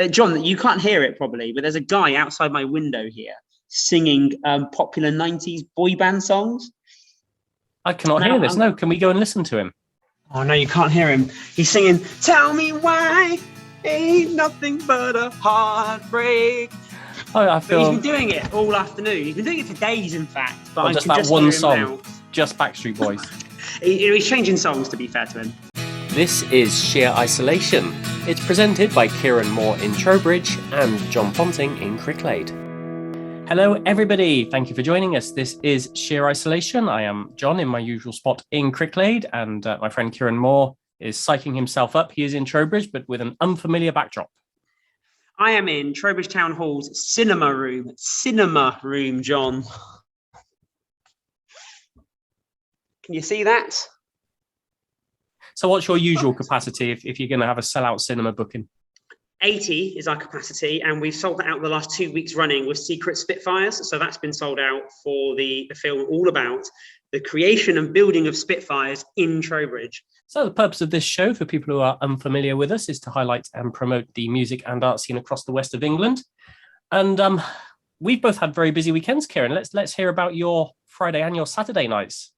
John, you can't hear it probably, but there's a guy outside my window here singing popular 90s boy band songs. I cannot hear this. No, can we go and listen to him? Oh, no, you can't hear him. He's singing, "Tell me why ain't nothing but a heartbreak." I feel... But he's been doing it all afternoon. He's been doing it for days, in fact. But just that one song, just Backstreet Boys. He's changing songs, to be fair to him. This is Sheer Isolation. It's presented by Kieran Moore in Trowbridge and John Ponting in Cricklade. Hello, everybody. Thank you for joining us. This is Sheer Isolation. I am John in my usual spot in Cricklade, and my friend Kieran Moore is psyching himself up. He is in Trowbridge, but with an unfamiliar backdrop. I am in Trowbridge Town Hall's cinema room. Cinema room, John. Can you see that? So what's your usual capacity if you're going to have a sellout cinema booking? 80 is our capacity, and we've sold that out the last 2 weeks running with Secret Spitfires. So that's been sold out for the film all about the creation and building of Spitfires in Trowbridge. So the purpose of this show, for people who are unfamiliar with us, is to highlight and promote the music and art scene across the west of England. And we've both had very busy weekends, Kieran. Let's hear about your Friday and your Saturday nights.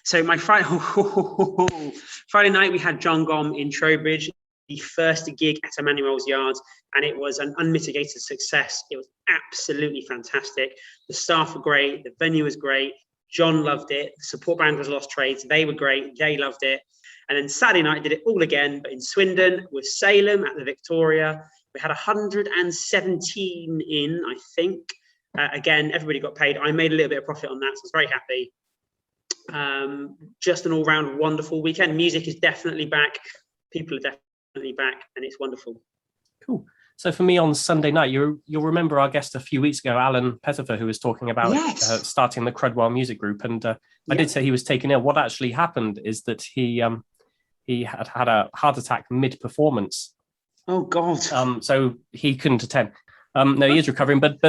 So my Friday night, we had John Gom in Trowbridge, the first gig at Emmanuel's Yards, and it was an unmitigated success. It was absolutely fantastic. The staff were great. The venue was great. John loved it. The support band was Lost Trades. They were great. They loved it. And then Saturday night, did it all again, but in Swindon with Salem at the Victoria. We had 117 in, I think. Again, everybody got paid. I made a little bit of profit on that, so I was very happy. Just an all-round wonderful weekend. Music is definitely back. People are definitely back, and it's wonderful. Cool. So for me on Sunday night, you'll remember our guest a few weeks ago, Alan Pettifer, who was talking about starting the Crudwell Music Group, and I did say he was taken ill. What actually happened is that he had a heart attack mid-performance. Oh God! So he couldn't attend. No, he is recovering, but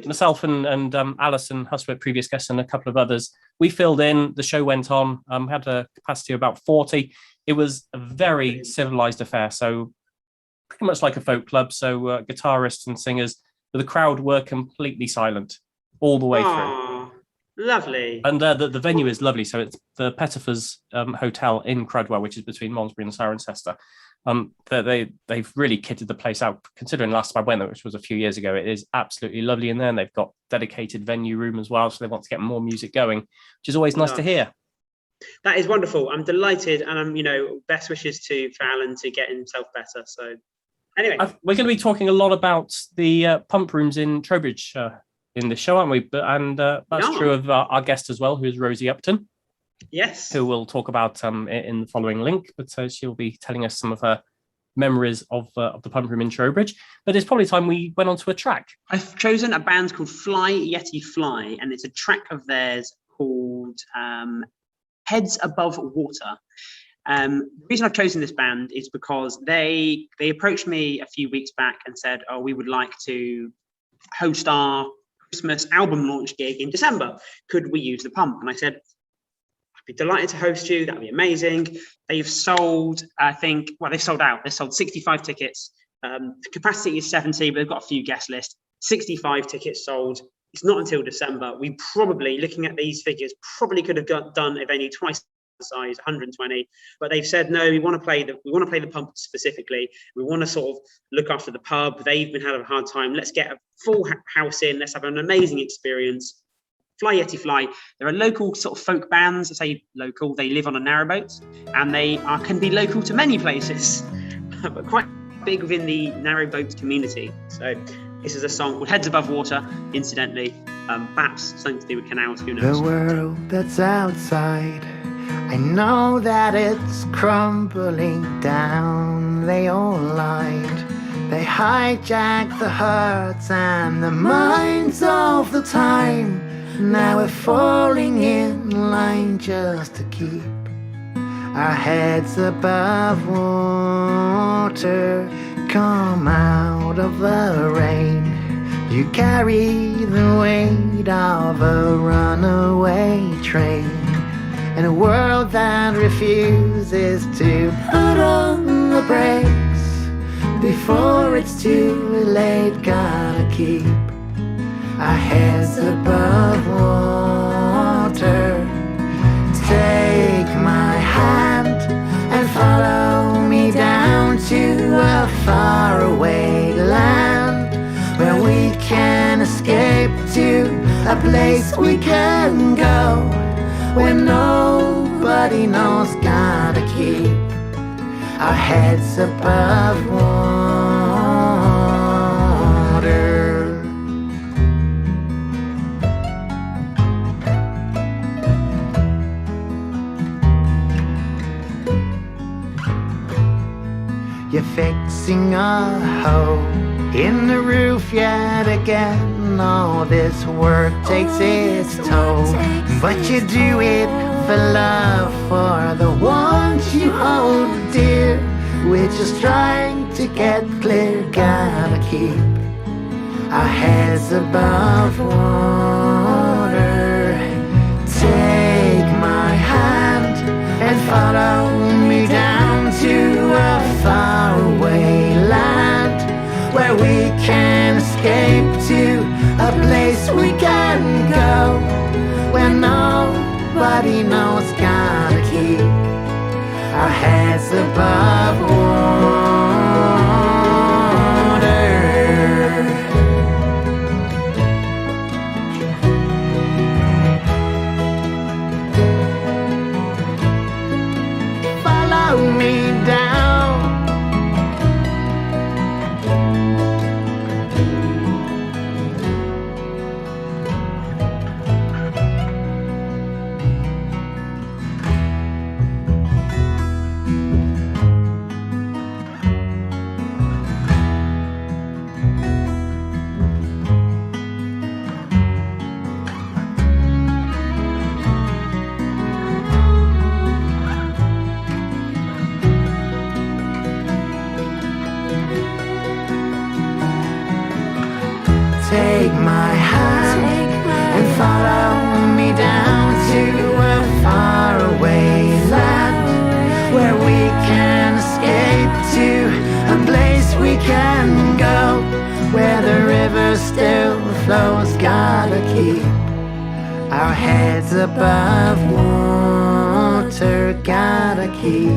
myself and Alison Husworth, previous guest, and a couple of others, we filled in. The show went on. Had a capacity of about 40. It was a very civilized affair, so pretty much like a folk club. So guitarists and singers, but the crowd were completely silent all the way through. Lovely. And the venue is lovely. So it's the Pettifer's Hotel in Crudwell, which is between Malmesbury and Cirencester. They've really kitted the place out. Considering last time I went there, which was a few years ago, it is absolutely lovely in there. And they've got dedicated venue room as well, so they want to get more music going, which is always nice to hear. That is wonderful. I'm delighted, and I'm best wishes for Alan to get himself better. So anyway, we're going to be talking a lot about the pump rooms in Trowbridge in the show, aren't we? And that's true of our guest as well, who is Rosie Upton. Yes, who we'll talk about in the following link, but she'll be telling us some of her memories of the pump room in Trowbridge. But it's probably time we went on to a track. I've chosen a band called Fly Yeti Fly, and it's a track of theirs called Heads Above Water. The reason I've chosen this band is because they approached me a few weeks back and said, "Oh, we would like to host our Christmas album launch gig in December. Could we use the pump?" And I said, "Be delighted to host you. That'd be amazing." They've sold, they've sold out. They've sold 65 tickets. The capacity is 70, but they've got a few guest lists. 65 tickets sold. It's not until December. We probably, looking at these figures, probably could have done if only twice the size, 120. But they've said no. We want to play the pump specifically. We want to sort of look after the pub. They've been having a hard time. Let's get a full house in. Let's have an amazing experience. Fly Yeti Fly. They're a local sort of folk band. I say local. They live on a narrowboat, and they can be local to many places, but quite big within the narrowboat community. So this is a song called Heads Above Water. Incidentally, perhaps something to do with canals. Who knows? The world that's outside, I know that it's crumbling down. They all lied. They hijacked the hearts and the minds of the time. Now we're falling in line just to keep our heads above water. Come out of the rain. You carry the weight of a runaway train in a world that refuses to put on the brakes. before it's too late. Gotta keep our heads above water. Take my hand and follow me down to a faraway land where we can escape to a place we can go where nobody knows. Gotta keep our heads above water. You're fixing a hole in the roof yet again. All this work takes its toll, but you do it for love, for the ones you hold dear. We're just trying to get clear. Gotta keep our heads above water. Take my hand and follow me down to a faraway land where we can escape to a place we can go where nobody knows. Gotta keep our heads above water. Follow me down. Take my hand and follow me down to a faraway land where we can escape to a place we can go where the river still flows. Gotta keep our heads above water. Gotta keep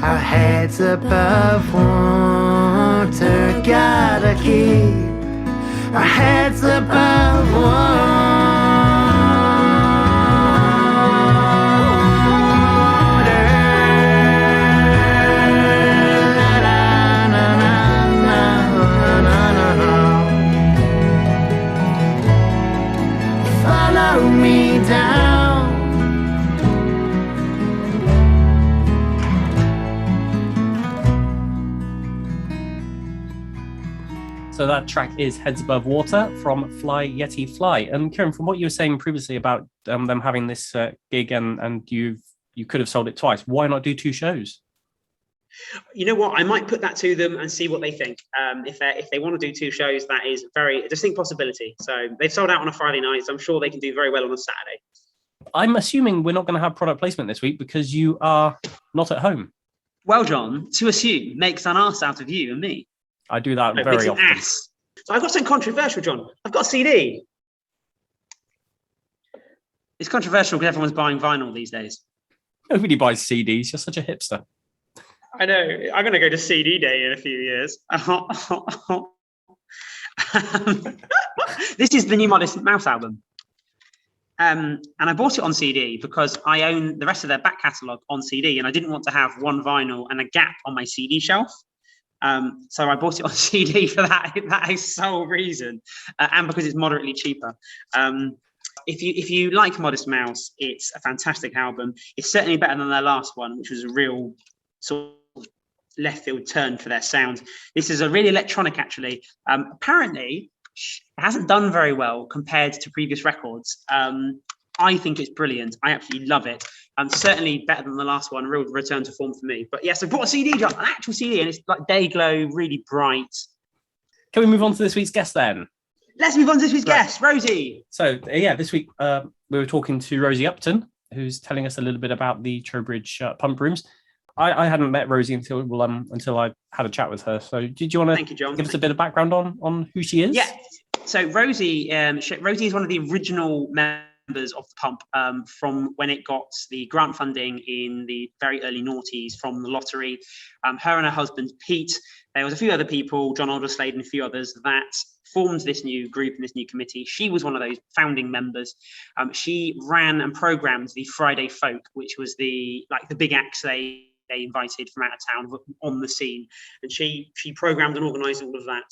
our heads above water. Gotta keep our heads above water. Follow me down. So that track is Heads Above Water from Fly Yeti Fly. And Kieran, from what you were saying previously about them having this gig and you could have sold it twice, why not do two shows? You know what? I might put that to them and see what they think. If they want to do two shows, that is a very distinct possibility. So they've sold out on a Friday night, so I'm sure they can do very well on a Saturday. I'm assuming we're not going to have product placement this week because you are not at home. Well, John, to assume makes an arse out of you and me. I do that No, very makes an often. ass. So I've got something controversial, John. I've got a CD. It's controversial because everyone's buying vinyl these days. Nobody buys CDs. You're such a hipster. I know. I'm going to go to CD day in a few years. This is the new Modest Mouse album. And I bought it on CD because I own the rest of their back catalogue on CD and I didn't want to have one vinyl and a gap on my CD shelf. So I bought it on CD for that is sole reason, and because it's moderately cheaper. If you like Modest Mouse, it's a fantastic album. It's certainly better than their last one, which was a real sort of left field turn for their sound. This is a really electronic, actually. Apparently, it hasn't done very well compared to previous records. I think it's brilliant. I absolutely love it. Certainly better than the last one, a real return to form for me. But yes, I bought a CD, John, an actual CD, and it's like day glow, really bright. Can we move on to this week's guest then? Let's move on to this week's guest, Rosie. So yeah, this week we were talking to Rosie Upton, who's telling us a little bit about the Trowbridge pump rooms. I hadn't met Rosie until I had a chat with her. So did you want Thank you, John. to give us a bit of background on who she is? Yeah. So Rosie is one of the original members of the Pump from when it got the grant funding in the very early noughties from the lottery. Her and her husband Pete, there was a few other people, John Alderslade and a few others, that formed this new group and this new committee. She was one of those founding members. She ran and programmed the Friday Folk, which was the big acts they invited from out of town on the scene, and she programmed and organized all of that.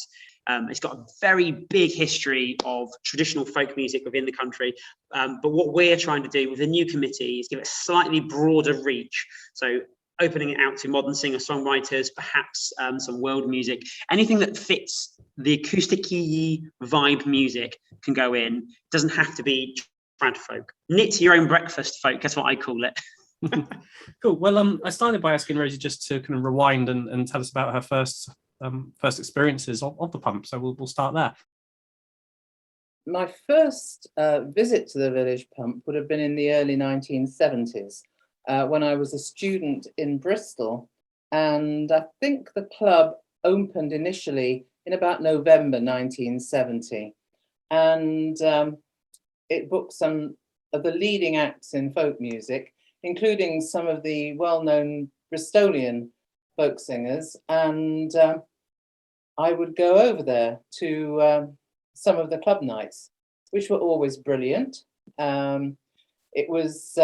It's got a very big history of traditional folk music within the country, but what we're trying to do with the new committee is give it a slightly broader reach, so opening it out to modern singer-songwriters, perhaps some world music, anything that fits the acoustic-y vibe music can go in. It doesn't have to be trad folk. Knit your own breakfast folk, that's what I call it. Cool. Well, I started by asking Rosie just to kind of rewind and tell us about her first experiences of the Pump. So we'll start there. My first visit to the Village Pump would have been in the early 1970s when I was a student in Bristol, and I think the club opened initially in about November 1970, and it booked some of the leading acts in folk music, including some of the well-known Bristolian folk singers, and I would go over there to some of the club nights, which were always brilliant. It was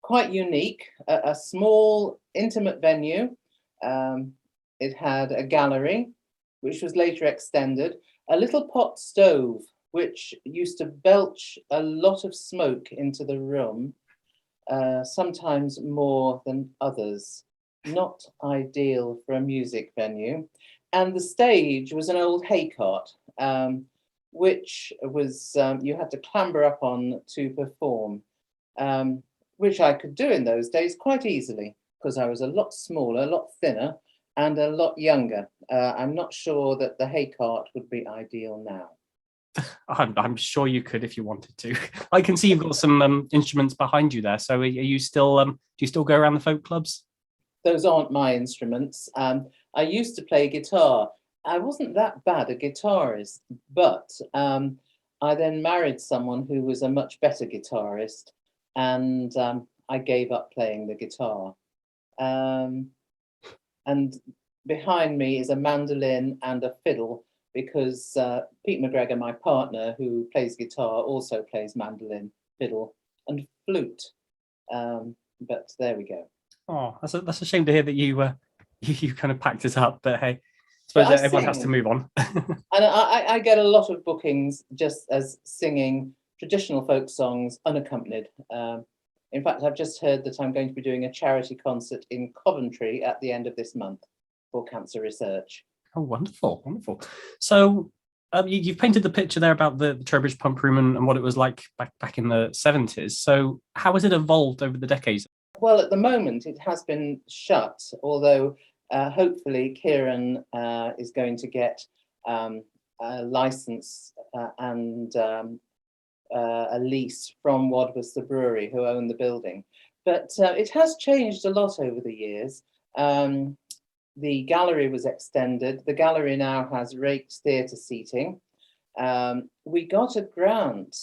quite unique, a small, intimate venue. It had a gallery, which was later extended, a little pot stove, which used to belch a lot of smoke into the room, sometimes more than others. Not ideal for a music venue. And the stage was an old hay cart, which was you had to clamber up on to perform, which I could do in those days quite easily because I was a lot smaller, a lot thinner, and a lot younger. I'm not sure that the hay cart would be ideal now. I'm sure you could if you wanted to. I can see you've got some instruments behind you there. So are you still do you still go around the folk clubs? Those aren't my instruments. I used to play guitar. I wasn't that bad a guitarist, but I then married someone who was a much better guitarist, and I gave up playing the guitar. And behind me is a mandolin and a fiddle, because Pete McGregor, my partner, who plays guitar, also plays mandolin, fiddle, and flute. But there we go. Oh, that's a shame to hear that you kind of packed it up. But hey, I suppose everyone has to move on. And I get a lot of bookings just as singing traditional folk songs unaccompanied. In fact, I've just heard that I'm going to be doing a charity concert in Coventry at the end of this month for cancer research. Oh, wonderful, wonderful. So you've painted the picture there about the Trowbridge Pump Room and what it was like back in the 70s. So how has it evolved over the decades? Well, at the moment, it has been shut, although hopefully Kieran is going to get a license and a lease from Wadworth the Brewery, who own the building. But it has changed a lot over the years. The gallery was extended. The gallery now has raked theatre seating. We got a grant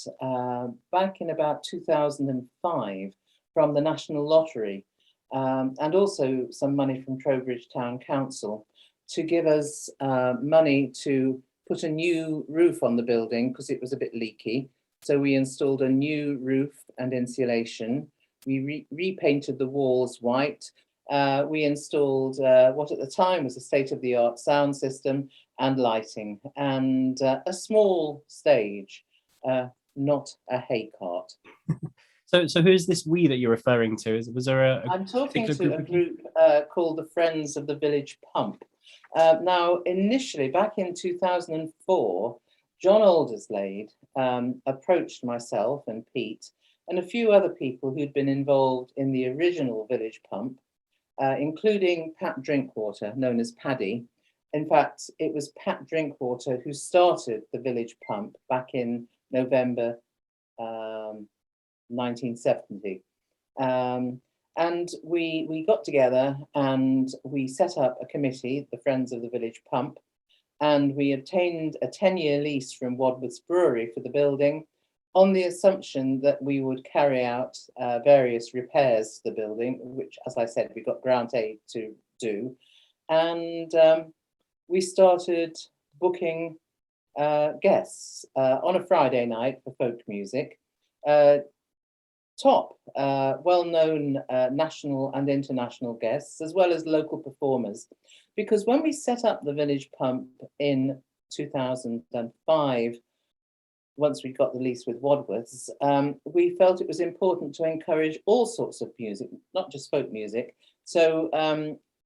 back in about 2005 from the National Lottery, and also some money from Trowbridge Town Council to give us money to put a new roof on the building because it was a bit leaky. So we installed a new roof and insulation. We repainted the walls white. We installed what at the time was a state-of-the-art sound system and lighting, and a small stage, not a hay cart. So who is this we that you're referring to? Was there I'm talking to a group called the Friends of the Village Pump. Now, initially, back in 2004, John Alderslade approached myself and Pete and a few other people who'd been involved in the original Village Pump, including Pat Drinkwater, known as Paddy. In fact, it was Pat Drinkwater who started the Village Pump back in November 1970. And And we got together and we set up a committee, the Friends of the Village Pump, and we obtained a 10-year lease from Wadworth's Brewery for the building on the assumption that we would carry out various repairs to the building, which, as I said, we got grant aid to do. And we started booking guests on a Friday night for folk music. Top well-known national and international guests, as well as local performers. Because when we set up the Village Pump in 2005, once we got the lease with Wadworth's, we felt it was important to encourage all sorts of music, not just folk music. So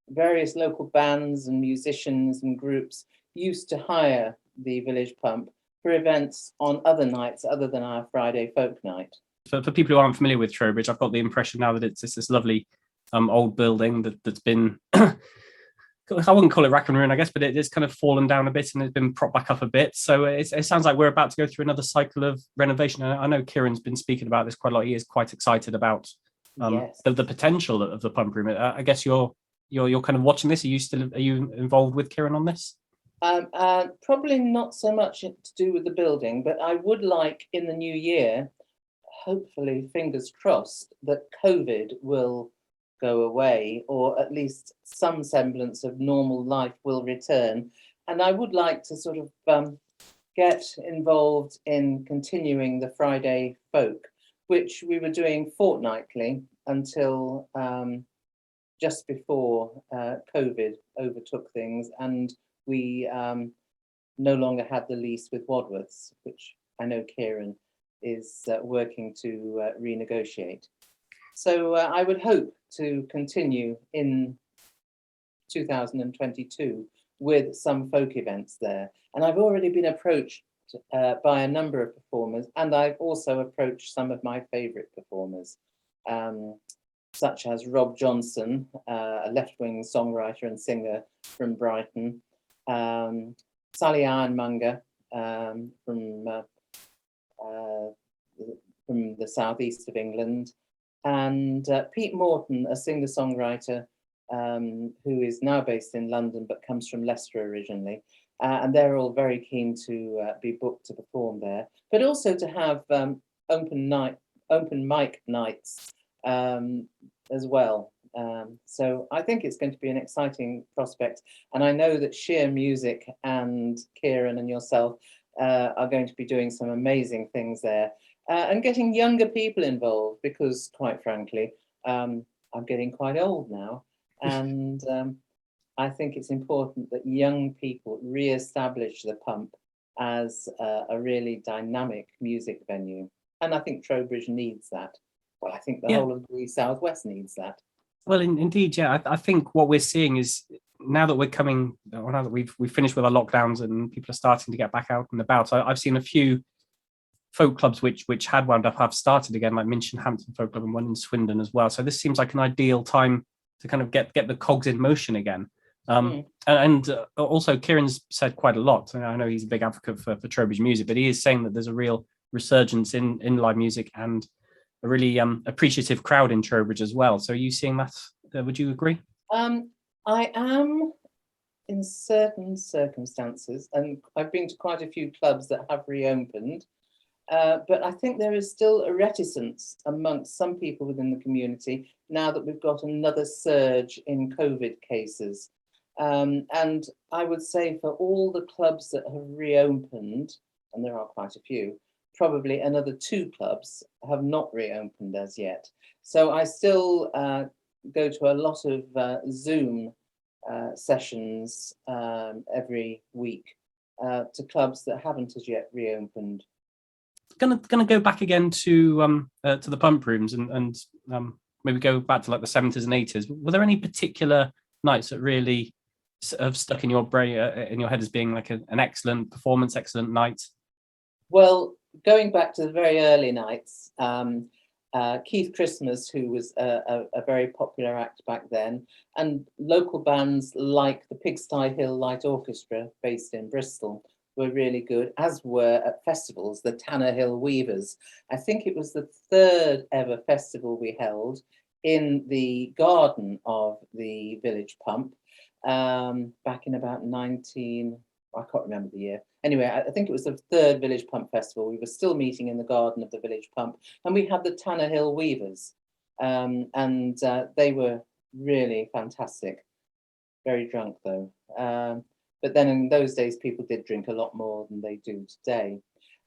various local bands and musicians and groups used to hire the Village Pump for events on other nights other than our Friday folk night. For people who aren't familiar with Trowbridge, I've got the impression now that it's this lovely old building that's been, I wouldn't call it rack and ruin, I guess, but it's kind of fallen down a bit and it's been propped back up a bit. So it sounds like we're about to go through another cycle of renovation. And I know Kieran's been speaking about this quite a lot. He is quite excited about Yes. the potential of the pump room. I guess you're kind of watching this. Are you involved with Kieran on this? Probably not so much to do with the building, but I would like in the new year, hopefully, fingers crossed, that COVID will go away, or at least some semblance of normal life will return. And I would like to sort of get involved in continuing the Friday folk, which we were doing fortnightly until just before COVID overtook things, and we no longer had the lease with Wadworth's, which I know Kieran is working to renegotiate. So I would hope to continue in 2022 with some folk events there. And I've already been approached by a number of performers, and I've also approached some of my favourite performers, such as Rob Johnson, a left-wing songwriter and singer from Brighton, Sally Ironmonger from the southeast of England, and Pete Morton, a singer-songwriter who is now based in London but comes from Leicester originally. And they're all very keen to be booked to perform there, but also to have open mic nights as well. So I think it's going to be an exciting prospect. And I know that Sheer Music and Kieran and yourself are going to be doing some amazing things there, and getting younger people involved, because quite frankly, I'm getting quite old now. And I think it's important that young people re-establish the Pump as a really dynamic music venue. And I think Trowbridge needs that. Well, I think the whole of the Southwest needs that. Well, indeed, yeah. I think what we're seeing is now that now that we've finished with our lockdowns and people are starting to get back out and about, I've seen a few folk clubs which had wound up have started again, like Minchin Hampton Folk Club and one in Swindon as well. So this seems like an ideal time to kind of get the cogs in motion again. And also Kieran's said quite a lot. I know he's a big advocate for Trowbridge music, but he is saying that there's a real resurgence in live music and a really appreciative crowd in Trowbridge as well. So are you seeing that? Would you agree? I am in certain circumstances, and I've been to quite a few clubs that have reopened, but I think there is still a reticence amongst some people within the community now that we've got another surge in COVID cases. And I would say for all the clubs that have reopened, and there are quite a few, probably another 2 clubs have not reopened as yet. So I still go to a lot of Zoom sessions every week to clubs that haven't as yet reopened. Gonna go back again to the pump rooms and maybe go back to like the 70s and 80s. Were there any particular nights that really have stuck in your brain, in your head, as being like an excellent performance, excellent night? Well, going back to the very early nights, Keith Christmas, who was a very popular act back then, and local bands like the Pigsty Hill Light Orchestra, based in Bristol, were really good, as were at festivals, the Tanner Hill Weavers. I think it was the 3rd ever festival we held in the garden of the village pump back in about I can't remember the year. Anyway, I think it was the third Village Pump Festival. We were still meeting in the garden of the Village Pump, and we had the Tanner Hill Weavers, and they were really fantastic. Very drunk though. But then in those days, people did drink a lot more than they do today.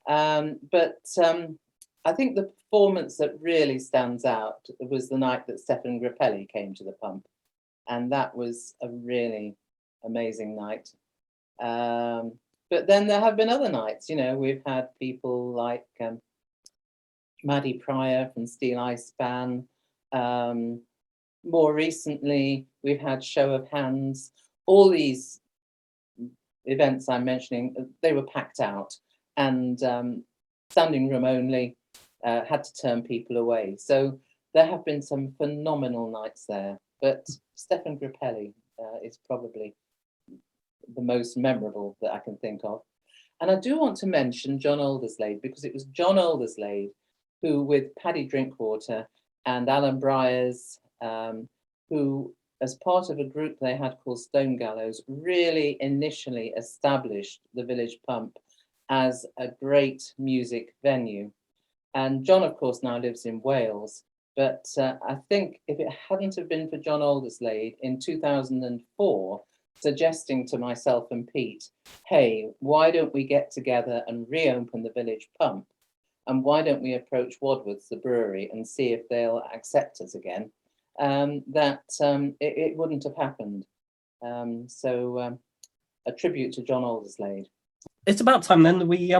But I think the performance that really stands out was the night that Stefan Grappelli came to the pump. And that was a really amazing night. But then there have been other nights, you know, we've had people like Maddie Pryor from Steel Ice Band. More recently, we've had Show of Hands. All these events I'm mentioning, they were packed out, and standing room only, had to turn people away. So there have been some phenomenal nights there, but Stefan Grappelli is probably the most memorable that I can think of. And I do want to mention John Alderslade, because it was John Alderslade who, with Paddy Drinkwater and Alan Bryers, who, as part of a group they had called Stone Gallows, really initially established the Village Pump as a great music venue. And John, of course, now lives in Wales. But I think if it hadn't have been for John Alderslade in 2004, suggesting to myself and Pete, hey, why don't we get together and reopen the Village Pump? And why don't we approach Wadworth's, the brewery, and see if they'll accept us again? It wouldn't have happened. So a tribute to John Alderslade. It's about time then that we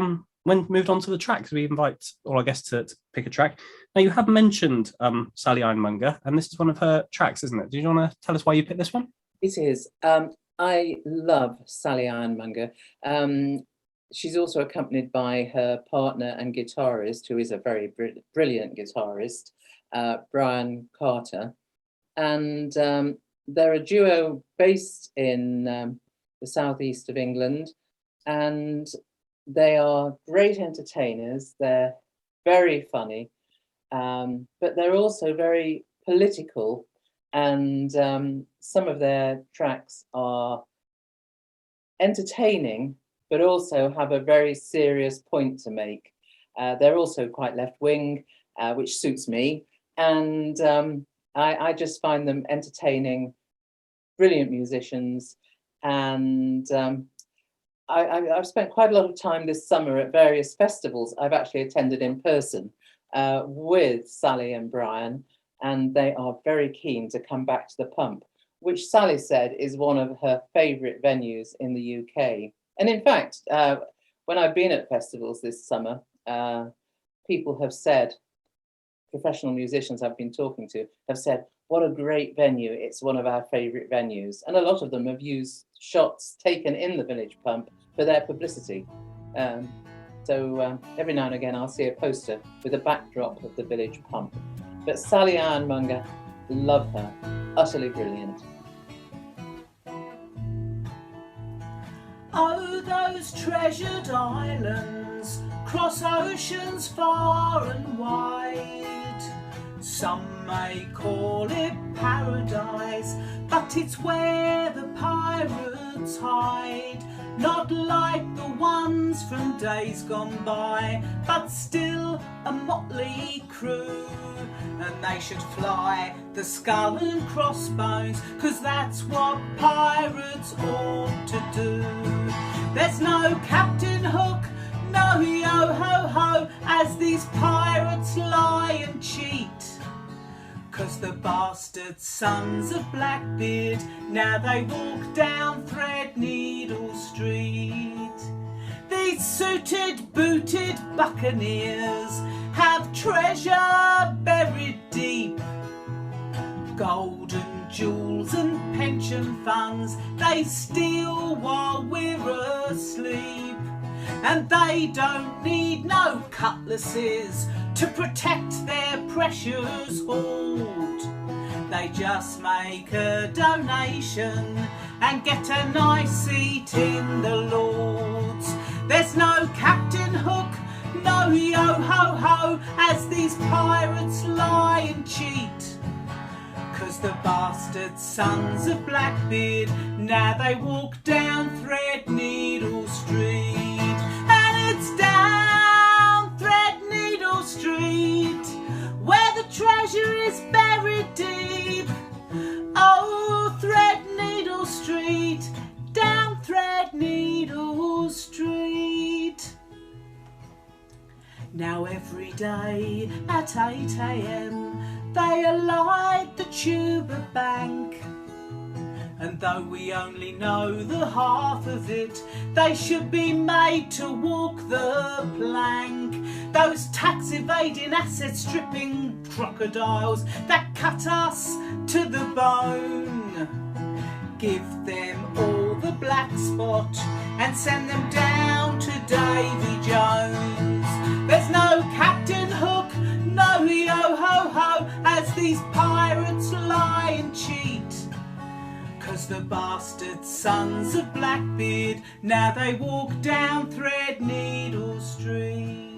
moved on to the tracks. We invite all our guests to pick a track. Now, you have mentioned Sally Ironmonger, and this is one of her tracks, isn't it? Do you want to tell us why you picked this one? It is. I love Sally Ironmonger. She's also accompanied by her partner and guitarist, who is a very brilliant guitarist, Brian Carter. And they're a duo based in the southeast of England, and they are great entertainers. They're very funny, but they're also very political, and some of their tracks are entertaining, but also have a very serious point to make. They're also quite left-wing, which suits me, and I just find them entertaining, brilliant musicians, and I've spent quite a lot of time this summer at various festivals I've actually attended in person with Sally and Brian, and they are very keen to come back to the Pump, which Sally said is one of her favourite venues in the UK. And in fact, when I've been at festivals this summer, people have said, professional musicians I've been talking to have said, what a great venue. It's one of our favourite venues. And a lot of them have used shots taken in the Village Pump for their publicity. So every now and again, I'll see a poster with a backdrop of the Village Pump. But Sally Ironmonger, love her, utterly brilliant. Oh, those treasured islands cross oceans far and wide. Some may call it paradise, but it's where the pirates hide. Not like the ones from days gone by, but still a motley crew. And they should fly the skull and crossbones, 'cause that's what pirates ought to do. There's no Captain Hook, no yo-ho-ho, as these pirates lie and cheat. 'Cause the bastard sons of Blackbeard, now they walk down Threadneedle Street. These suited, booted buccaneers have treasure buried deep. Gold and jewels and pension funds they steal while we're asleep. And they don't need no cutlasses to protect their precious hoard. They just make a donation and get a nice seat in the Lords. There's no Captain Hook, no yo-ho-ho, as these pirates lie and cheat. 'cause the bastard sons of Blackbeard, now they walk down Threadneedle Street. And it's down Threadneedle Street where the treasure is buried deep. Oh, Threadneedle Street, down Threadneedle Street. Now every day at 8 AM they alight the Tuba Bank, and though we only know the half of it, they should be made to walk the plank. Those tax evading, asset stripping crocodiles that cut us to the bone, give them all the black spot and send them down to Davy Jones. There's no Captain Hook, no yo-ho-ho, as these pirates lie and cheat. 'Cause the bastard sons of Blackbeard, now they walk down Threadneedle Street.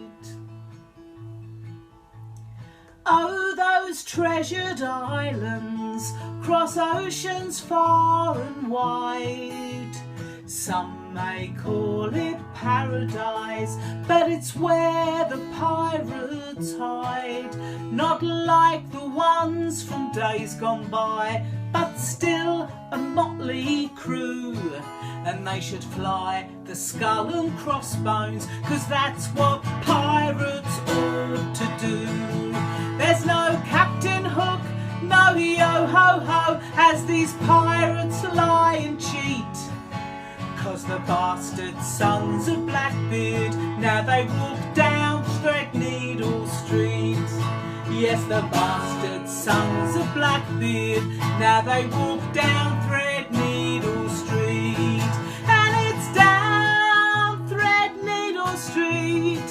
Oh, those treasured islands cross oceans far and wide. Some may call it paradise, but it's where the pirates hide. Not like the ones from days gone by, but still a motley crew. And they should fly the skull and crossbones, 'cause that's what pirates ought to do. There's no Captain Hook, no yo-ho-ho, as these pirates lie and cheat. 'Cause the bastard sons of Blackbeard, now they walk down Threadneedle Street. Yes, the bastard sons of Blackbeard, now they walk down Threadneedle Street. And it's down Threadneedle Street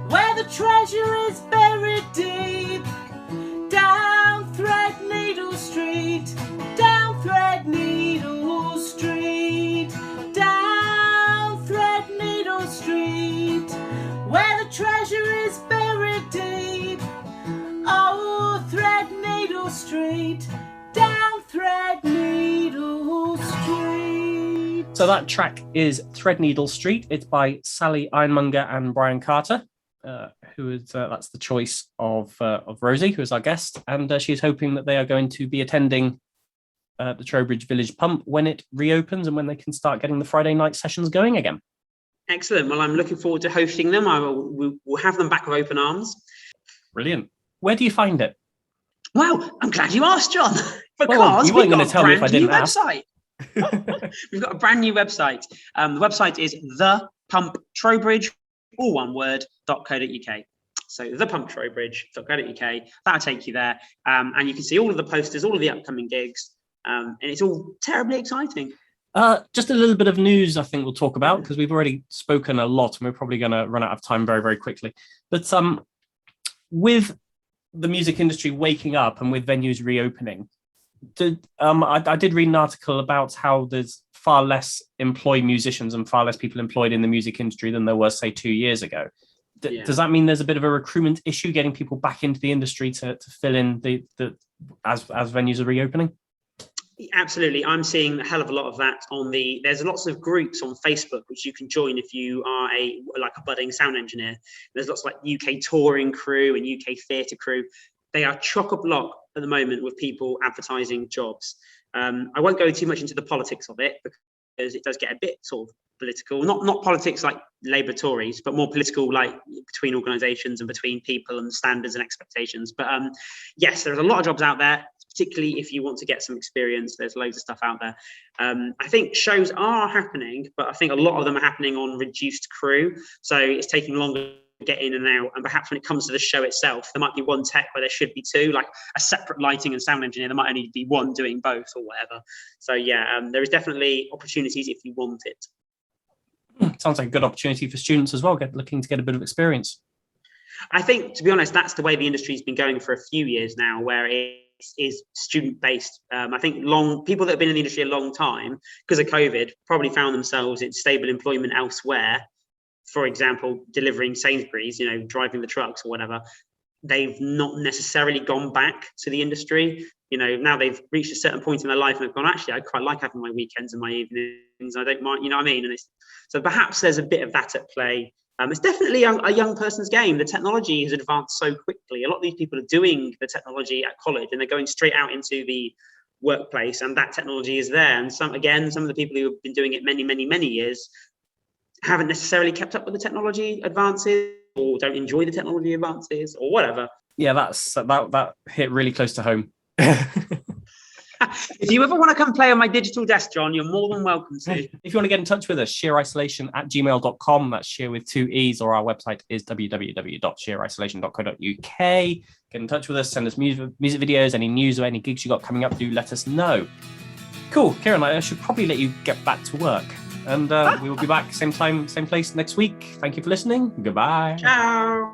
where the treasure is buried deep. Down Threadneedle Street, down Threadneedle Street, down Threadneedle Street where the treasure is buried deep. Oh, Threadneedle Street, down Threadneedle Street. So that track is Threadneedle Street. It's by Sally Ironmonger and Brian Carter, who is that's the choice of Rosie, who is our guest, and she's hoping that they are going to be attending the Trowbridge Village Pump when it reopens and when they can start getting the Friday night sessions going again. Excellent. Well, I'm looking forward to hosting them. We'll have them back with open arms. Brilliant. Where do you find it? Well, I'm glad you asked, John. Because well, you weren't going to tell me if I didn't ask. We've got a brand new website. The website is The Pump Trowbridge, all one word, .co.uk. So thepumptrowbridge.co.uk. That'll take you there. And you can see all of the posters, all of the upcoming gigs. And it's all terribly exciting. Just a little bit of news I think we'll talk about, because we've already spoken a lot and we're probably going to run out of time very, very quickly. But with the music industry waking up and with venues reopening, I did read an article about how there's far less employed musicians and far less people employed in the music industry than there was, say, 2 years ago. Does that mean there's a bit of a recruitment issue getting people back into the industry to fill in as venues are reopening? Absolutely. I'm seeing a hell of a lot of that there's lots of groups on Facebook which you can join if you are a budding sound engineer. There's lots like UK touring crew and UK theatre crew. They are chock-a-block at the moment with people advertising jobs. I won't go too much into the politics of it because it does get a bit sort of political, not politics like Labour Tories, but more political like between organisations and between people and standards and expectations. But yes, there's a lot of jobs out there, particularly if you want to get some experience. There's loads of stuff out there. I think shows are happening, but I think a lot of them are happening on reduced crew. So it's taking longer to get in and out. And perhaps when it comes to the show itself, there might be one tech where there should be two, like a separate lighting and sound engineer. There might only be one doing both or whatever. So yeah, there is definitely opportunities if you want it. Sounds like a good opportunity for students as well, looking to get a bit of experience. I think, to be honest, that's the way the industry's been going for a few years now, where it is student-based. I think people that have been in the industry a long time, because of COVID, probably found themselves in stable employment elsewhere. For example, delivering Sainsbury's, driving the trucks or whatever. they've not necessarily gone back to the industry. You know, now they've reached a certain point in their life and they've gone, actually, I quite like having my weekends and my evenings. I don't mind, you know what I mean? And so perhaps there's a bit of that at play. It's definitely a young person's game. The technology has advanced so quickly. A lot of these people are doing the technology at college and they're going straight out into the workplace, and that technology is there. And some of the people who have been doing it many years haven't necessarily kept up with the technology advances, or don't enjoy the technology advances, or whatever. Yeah, that hit really close to home. If you ever want to come play on my digital desk, John, you're more than welcome to. If you want to get in touch with us, sheerisolation@gmail.com. That's sheer with 2 E's, or our website is www.sheerisolation.co.uk. Get in touch with us, send us music videos, any news or any gigs you got coming up, do let us know. Cool. Kieran, I should probably let you get back to work. And we will be back same time, same place next week. Thank you for listening. Goodbye. Ciao.